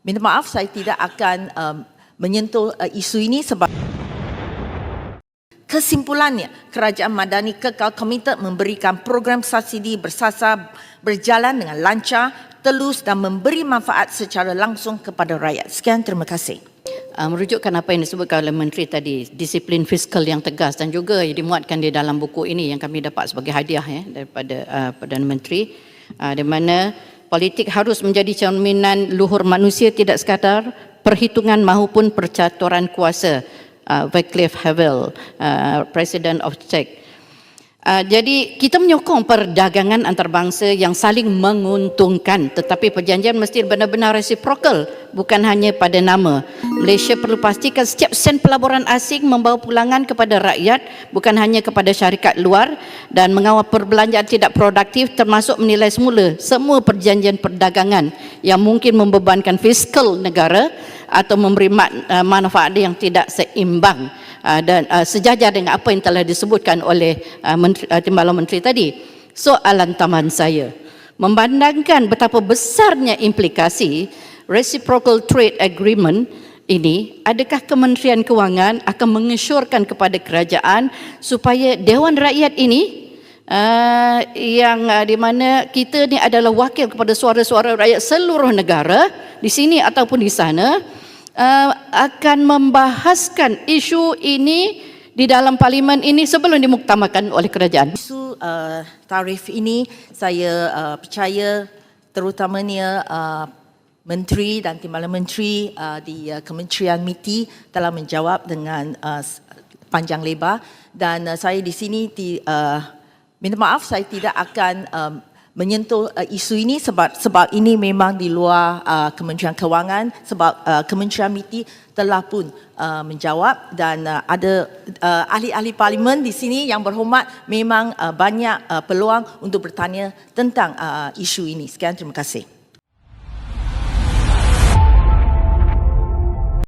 Minta maaf, saya tidak akan menyentuh isu ini sebab kesimpulannya, kerajaan Madani kekal komited memberikan program subsidi bersasar berjalan dengan lancar, telus dan memberi manfaat secara langsung kepada rakyat. Sekian, terima kasih. Merujukkan apa yang disebutkan oleh Menteri tadi, disiplin fiskal yang tegas dan juga yang dimuatkan di dalam buku ini yang kami dapat sebagai hadiah daripada Perdana Menteri, di mana politik harus menjadi cerminan luhur manusia tidak sekadar perhitungan maupun percaturan kuasa. Václav Havel, President of Czech. Jadi kita menyokong perdagangan antarabangsa yang saling menguntungkan, tetapi perjanjian mesti benar-benar reciprocal, bukan hanya pada nama. Malaysia perlu pastikan setiap sen pelaburan asing membawa pulangan kepada rakyat, bukan hanya kepada syarikat luar, dan mengawal perbelanjaan tidak produktif termasuk menilai semula semua perjanjian perdagangan yang mungkin membebankan fiskal negara atau memberi manfaat yang tidak seimbang dan sejajar dengan apa yang telah disebutkan oleh Timbalan Menteri tadi. Soalan taman saya, memandangkan betapa besarnya implikasi reciprocal trade agreement ini, adakah Kementerian Kewangan akan mengesyorkan kepada kerajaan supaya Dewan Rakyat ini yang di mana kita ni adalah wakil kepada suara-suara rakyat seluruh negara di sini ataupun di sana, akan membahaskan isu ini di dalam parlimen ini sebelum dimuktamadkan oleh kerajaan. Isu tarif ini saya percaya terutamanya Menteri dan Timbalan Menteri di Kementerian MITI telah menjawab dengan panjang lebar, dan saya di sini minta maaf, saya tidak akan menyentuh isu ini sebab ini memang di luar Kementerian Kewangan, sebab Kementerian MITI telah pun menjawab, dan ada ahli-ahli parlimen di sini yang berhormat, memang banyak peluang untuk bertanya tentang isu ini. Sekian, terima kasih.